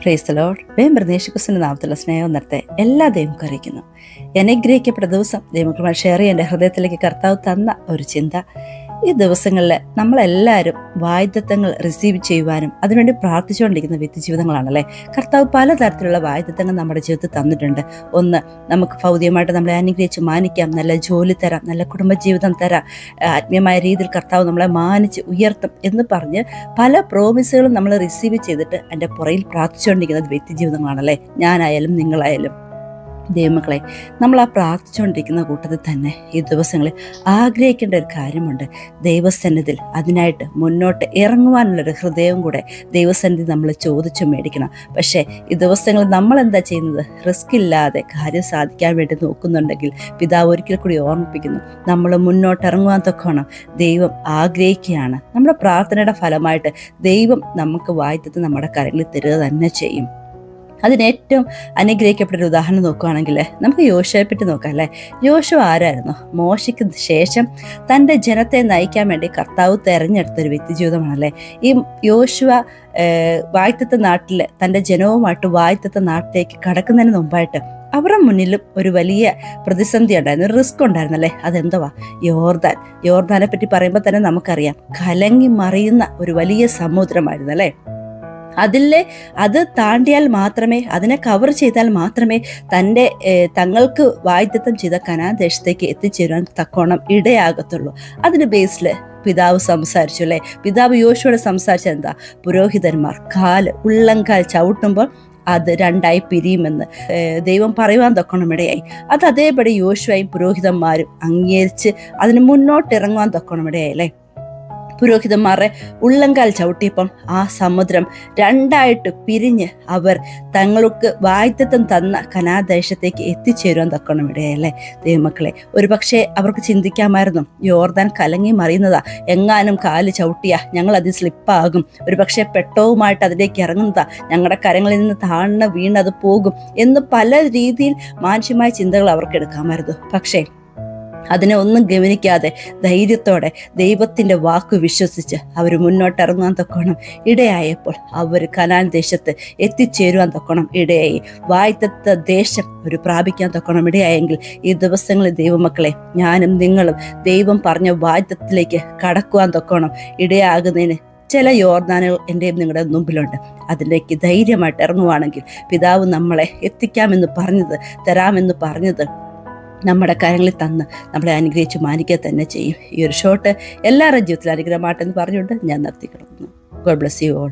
Praise the Lord. യേശുക്രിസ്തുവിന്റെ നാമത്തിലുള്ള സ്നേഹം നിർത്തെ എല്ലാ ദൈവം അറിയിക്കുന്നു. അനുഗ്രഹിക്കപ്പെട്ട ദിവസം ദൈവങ്ങളുമായി ഷെയർ ചെയ്യാൻ എൻ്റെ ഹൃദയത്തിലേക്ക് കർത്താവ് തന്ന ഒരു ചിന്ത, ഈ ദിവസങ്ങളിൽ നമ്മളെല്ലാവരും വാഗ്ദത്തങ്ങൾ റിസീവ് ചെയ്യുവാനും അതിനുവേണ്ടി പ്രാർത്ഥിച്ചുകൊണ്ടിരിക്കുന്ന വ്യക്തിജീവിതങ്ങളാണല്ലേ. കർത്താവ് പലതരത്തിലുള്ള വാഗ്ദത്തങ്ങൾ നമ്മുടെ ജീവിതത്തിൽ തന്നിട്ടുണ്ട്. ഒന്ന്, നമുക്ക് ഭൗതികമായിട്ട് നമ്മളെ അനുഗ്രഹിച്ച് മാനിക്കാം, നല്ല ജോലി തരാം, നല്ല കുടുംബജീവിതം തരാം, ആത്മീയമായ രീതിയിൽ കർത്താവ് നമ്മളെ മാനിച്ച് ഉയർത്തും എന്ന് പറഞ്ഞ് പല പ്രോമിസുകളും നമ്മൾ റിസീവ് ചെയ്തിട്ട് എൻ്റെ പുറയിൽ പ്രാർത്ഥിച്ചുകൊണ്ടിരിക്കുന്നത് വ്യക്തിജീവിതങ്ങളാണല്ലേ. ഞാനായാലും നിങ്ങളായാലും ദൈവമക്കളെ, നമ്മൾ ആ പ്രാർത്ഥിച്ചുകൊണ്ടിരിക്കുന്ന കൂട്ടത്തിൽ തന്നെ ഈ ദിവസങ്ങളിൽ ആഗ്രഹിക്കേണ്ട ഒരു കാര്യമുണ്ട്. ദൈവസന്നിധിയിൽ അതിനായിട്ട് മുന്നോട്ട് ഇറങ്ങുവാനുള്ളൊരു ഹൃദയവും കൂടെ ദൈവസന്നിധി നമ്മൾ ചോദിച്ചു മേടിക്കണം. പക്ഷേ ഈ ദിവസങ്ങളിൽ നമ്മൾ എന്താ ചെയ്യുന്നത്? റിസ്ക് ഇല്ലാതെ കാര്യം സാധിക്കാൻ വേണ്ടി നോക്കുന്നുണ്ടെങ്കിൽ പിതാവ് ഒരിക്കൽ കൂടി ഓർമ്മിപ്പിക്കുന്നു, നമ്മൾ മുന്നോട്ട് ഇറങ്ങുവാൻ തൊക്കണം ദൈവം ആഗ്രഹിക്കുകയാണ്. നമ്മുടെ പ്രാർത്ഥനയുടെ ഫലമായിട്ട് ദൈവം നമുക്ക് വാഗ്ദത്തം നമ്മുടെ കരങ്ങളിൽ തരുക തന്നെ ചെയ്യും. അതിനേറ്റവും അനുഗ്രഹിക്കപ്പെട്ട ഒരു ഉദാഹരണം നോക്കുകയാണെങ്കിൽ നമുക്ക് യോശുവയെ പറ്റി നോക്കാം അല്ലേ. യോശുവ ആരായിരുന്നു? മോശയ്ക്ക് ശേഷം തൻ്റെ ജനത്തെ നയിക്കാൻ വേണ്ടി കർത്താവ് തെരഞ്ഞെടുത്തൊരു വ്യക്തിജീവിതമാണല്ലേ. ഈ യോശുവ വാഗ്ദത്ത നാട്ടിൽ തൻ്റെ ജനവുമായിട്ട് വാഗ്ദത്ത നാട്ടിലേക്ക് കടക്കുന്നതിന് മുമ്പായിട്ട് അവരുടെ മുന്നിലും ഒരു വലിയ പ്രതിസന്ധി ഉണ്ടായിരുന്നു, ഒരു റിസ്ക് ഉണ്ടായിരുന്നല്ലേ. അതെന്തുവാ? യോർദാനെ പറ്റി പറയുമ്പോൾ തന്നെ നമുക്കറിയാം, കലങ്ങി മറിയുന്ന ഒരു വലിയ സമുദ്രമായിരുന്നു അല്ലേ. അത് താണ്ടിയാൽ മാത്രമേ, അതിനെ കവർ ചെയ്താൽ മാത്രമേ തങ്ങൾക്ക് വാഗ്ദത്തം ചെയ്ത കനാൻ ദേശത്തേക്ക് എത്തിച്ചേരാൻ തക്കോണം ഇടയാകത്തുള്ളൂ. അതിന് ബേസിൽ പിതാവ് സംസാരിച്ചു അല്ലേ. പിതാവ് യോശുവയോട് സംസാരിച്ചത് എന്താ? പുരോഹിതന്മാർ ഉള്ളംകാൽ ചവിട്ടുമ്പോൾ അത് രണ്ടായി പിരിയുമെന്ന് ദൈവം പറയുവാൻ തൊക്കണം ഇടയായി. അത് അതേപടി യോശുവയും പുരോഹിതന്മാരും അംഗീകരിച്ച് അതിന് മുന്നോട്ട് ഇറങ്ങുവാൻ തൊക്കണം ഇടയായി അല്ലേ. പുരോഹിതന്മാരെ ഉള്ളംകാൽ ചവിട്ടിയപ്പം ആ സമുദ്രം രണ്ടായിട്ട് പിരിഞ്ഞ് അവർ തങ്ങൾക്ക് വാഗ്ദത്തം തന്ന കനാദേശത്തേക്ക് എത്തിച്ചേരുവാൻ തക്കണം ഇടയല്ലേ. ദൈവമക്കളെ, ഒരു പക്ഷേ അവർക്ക് ചിന്തിക്കാമായിരുന്നു, യോർദാൻ കലങ്ങി മറിയുന്നതാ, എങ്ങാനും കാല് ചവിട്ടിയാ ഞങ്ങൾ അതിൽ സ്ലിപ്പാകും, ഒരു പക്ഷേ പെട്ടവുമായിട്ട് അതിലേക്ക് ഇറങ്ങുന്നതാ, ഞങ്ങളുടെ കരങ്ങളിൽ നിന്ന് വീണത് പോകും എന്ന് പല രീതിയിൽ മാനുഷ്യമായ ചിന്തകൾ അവർക്ക് എടുക്കാമായിരുന്നു. പക്ഷേ അതിനെ ഒന്നും ഗവനിക്കാതെ ധൈര്യത്തോടെ ദൈവത്തിൻ്റെ വാക്ക് വിശ്വസിച്ച് അവർ മുന്നോട്ടിറങ്ങാൻ തൊക്കണം ഇടയായപ്പോൾ അവർ കനാൻ ദേശത്ത് എത്തിച്ചേരുവാൻ തൊക്കണം ഇടയായി. വാഗ്ദത്ത ദേശം ഒരു പ്രാപിക്കാൻ തൊക്കണം ഇടയായെങ്കിൽ ഈ ദിവസങ്ങളിൽ ദൈവമക്കളെ, ഞാനും നിങ്ങളും ദൈവം പറഞ്ഞ വാഗ്ദത്തിലേക്ക് കടക്കുവാൻ തൊക്കണം ഇടയാകുന്നതിന് ചില യോർദാനുകൾ എൻ്റെയും നിങ്ങളുടെ മുമ്പിലുണ്ട്. അതിലേക്ക് ധൈര്യമായിട്ട് ഇറങ്ങുവാണെങ്കിൽ പിതാവ് നമ്മളെ എത്തിക്കാമെന്ന് പറഞ്ഞത്, തരാമെന്ന് പറഞ്ഞത് നമ്മുടെ കാര്യങ്ങളിൽ തന്ന് നമ്മളെ അനുഗ്രഹിച്ച് മാനിക്കുക തന്നെ ചെയ്യും. ഈ ഒരു ഷോട്ട് എല്ലാവരുടെ ജീവിതത്തിൽ അനുഗ്രഹമായിട്ടെന്ന് പറഞ്ഞുകൊണ്ട് ഞാൻ നിർത്തിക്കിടക്കുന്നു. God bless you all.